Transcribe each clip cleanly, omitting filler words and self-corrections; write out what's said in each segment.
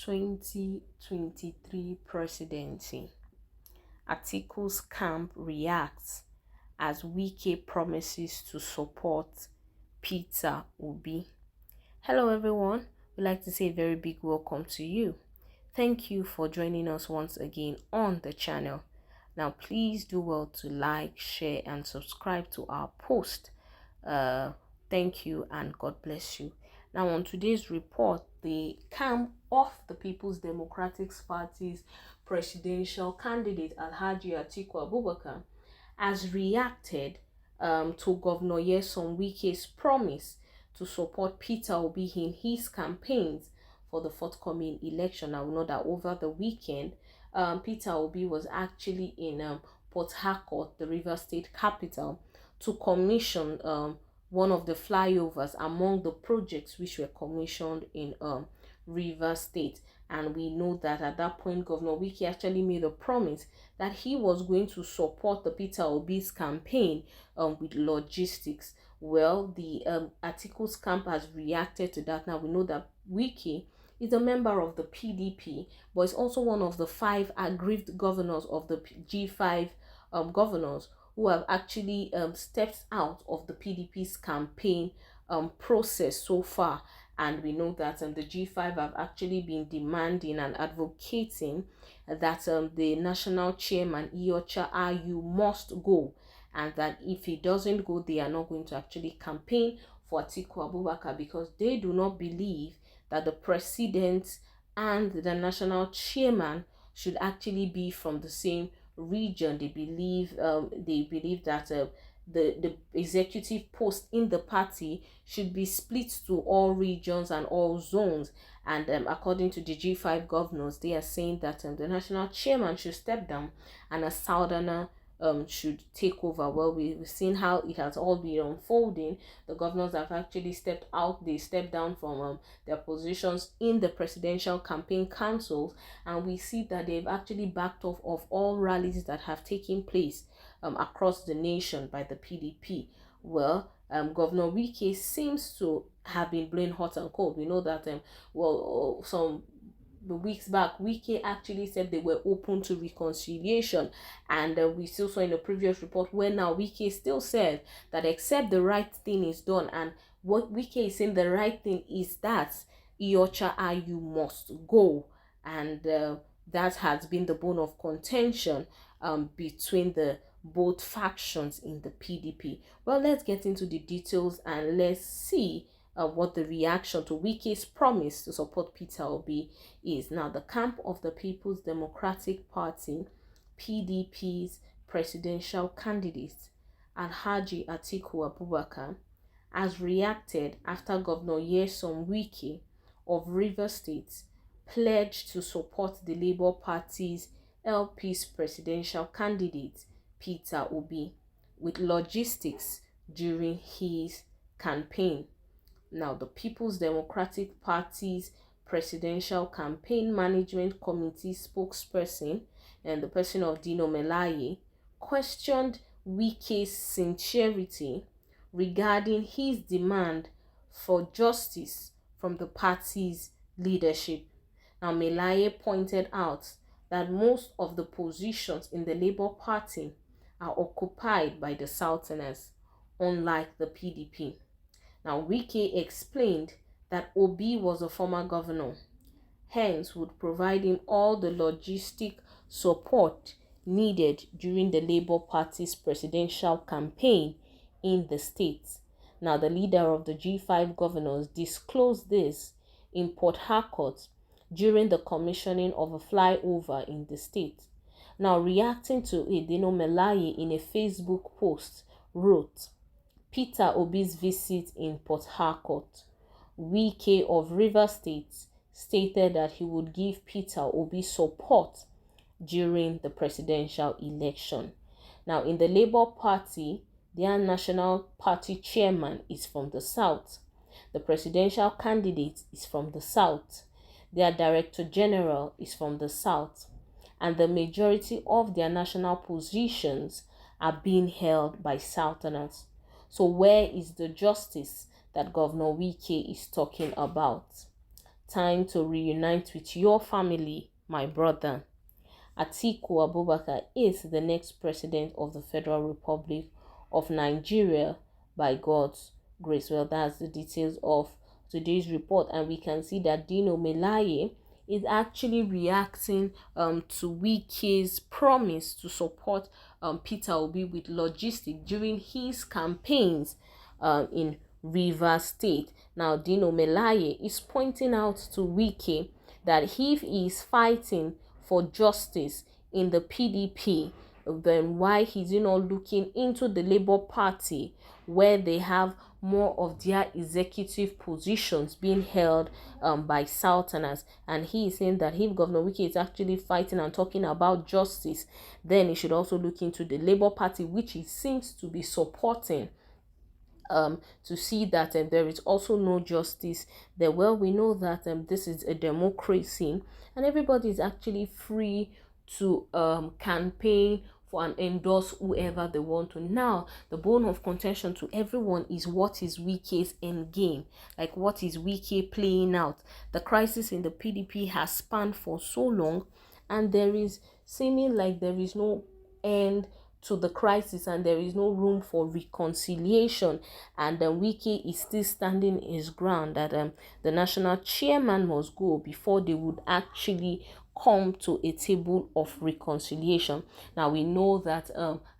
2023 presidency. ATIKU'S camp reacts as WIKE promises to support Peter Obi. Hello everyone, we'd like to say a very big welcome to you. Thank you for joining us once again on the channel. Now please do well to like, share and subscribe to our post. Thank you and God bless you. Now on today's report, the camp of the People's Democratic Party's presidential candidate Alhaji Atiku Abubakar has reacted to Governor Nyesom Wike's promise to support Peter Obi in his campaigns for the forthcoming election. I know that over the weekend, Peter Obi was actually in Port Harcourt, the River State capital, to commission one of the flyovers among the projects which were commissioned in River State. And we know that at that point, Governor Wike actually made a promise that he was going to support the Peter Obi's campaign with logistics. Well, the Atiku's camp has reacted to that. Now we know that Wike is a member of the PDP, but is also one of the 5 aggrieved governors of the G5 governors who have actually stepped out of the PDP's campaign process so far. And we know that the G5 have actually been demanding and advocating that the national chairman, ß0Mß, must go. And that if he doesn't go, they are not going to actually campaign for Atiku Abubakar, because they do not believe that the president and the national chairman should actually be from the same region. They believe that the executive post in the party should be split to all regions and all zones. And according to the G5 governors, they are saying that the national chairman should step down and a southerner should take over. Well, we've seen how it has all been unfolding. The governors have actually stepped out. They stepped down from their positions in the presidential campaign councils, and we see that they've actually backed off of all rallies that have taken place across the nation by the PDP. Well, Governor Wike seems to have been blowing hot and cold. We know that some weeks back, Wike actually said they were open to reconciliation, and we still saw in a previous report where now Wike still said that except the right thing is done. And what Wike is saying, the right thing is that ß0Mß must go, and that has been the bone of contention between the both factions in the PDP. Well, let's get into the details and let's see what the reaction to Wike's promise to support Peter Obi is. Now, the camp of the People's Democratic Party, PDP's presidential candidate, Alhaji Atiku Abubakar, has reacted after Governor Nyesom Wike of River State pledged to support the Labour Party's LP's presidential candidate, Peter Obi, with logistics during his campaign. Now, the People's Democratic Party's Presidential Campaign Management Committee spokesperson, and the person of Dino Melaye, questioned Wike's sincerity regarding his demand for justice from the party's leadership. Now, Melaye pointed out that most of the positions in the Labour Party are occupied by the Southerners, unlike the PDP. Now, Wike explained that Obi was a former governor, hence would provide him all the logistic support needed during the Labour Party's presidential campaign in the state. Now, the leader of the G5 governors disclosed this in Port Harcourt during the commissioning of a flyover in the state. Now, reacting to it, Dino Melaye in a Facebook post wrote, Peter Obi's visit in Port Harcourt. Wike of River State stated that he would give Peter Obi support during the presidential election. Now, in the Labour Party, their national party chairman is from the South. The presidential candidate is from the South. Their director general is from the South. And the majority of their national positions are being held by Southerners. So where is the justice that Governor Wike is talking about? time to reunite with your family, my brother. Atiku Abubakar is the next president of the Federal Republic of Nigeria by God's grace. Well, that's the details of today's report, and we can see that Dino Melaye is actually reacting to WIKE'S promise to support Peter Obi with logistics during his campaigns in Rivers State. Now, Dino Melaye is pointing out to WIKE that if he is fighting for justice in the PDP, then why is he not looking into the Labour Party, where they have more of their executive positions being held by Southerners? And he is saying that if Governor Wike is actually fighting and talking about justice, then he should also look into the Labour Party, which he seems to be supporting, to see that there is also no justice there. Well, we know that this is a democracy and everybody is actually free to campaign for and endorse whoever they want to. Now, the bone of contention to everyone is what is WIKE'S end game? Like, what is WIKE playing out? The crisis in the PDP has spanned for so long, and there is seeming like there is no end to the crisis and there is no room for reconciliation, and WIKE is still standing his ground that the national chairman must go before they would actually come to a table of reconciliation. Now, we know that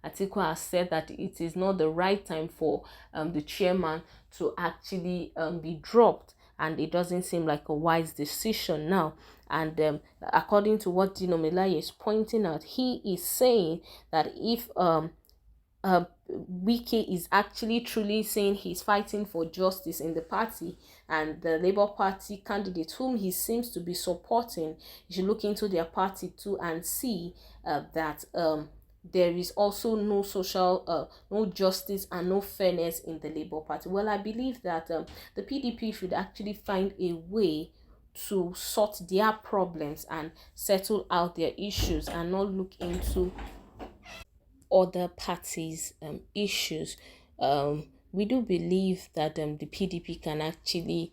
Atiku has said that it is not the right time for the chairman to actually be dropped, and it doesn't seem like a wise decision now. And according to what Dino Melaye is pointing out, he is saying that if Wike is actually truly saying he's fighting for justice in the party, and the Labour Party candidate whom he seems to be supporting, you should look into their party too and see that there is also no social, no justice and no fairness in the Labour Party. Well, I believe that the PDP should actually find a way to sort their problems and settle out their issues and not look into other parties' issues. We do believe that the PDP can actually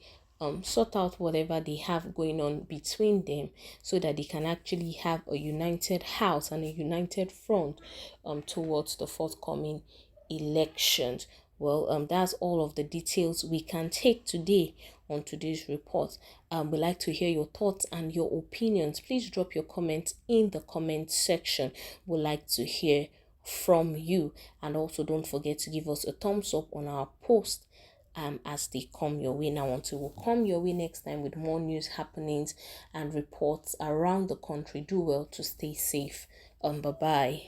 sort out whatever they have going on between them, so that they can actually have a united house and a united front towards the forthcoming elections. Well, that's all of the details we can take today on today's report. We'd like to hear your thoughts and your opinions. Please drop your comments in the comment section. We'd like to hear from you, and also don't forget to give us a thumbs up on our post as they come your way. Now, until we'll come your way next time with more news happenings and reports around the country, do well to stay safe. Bye bye.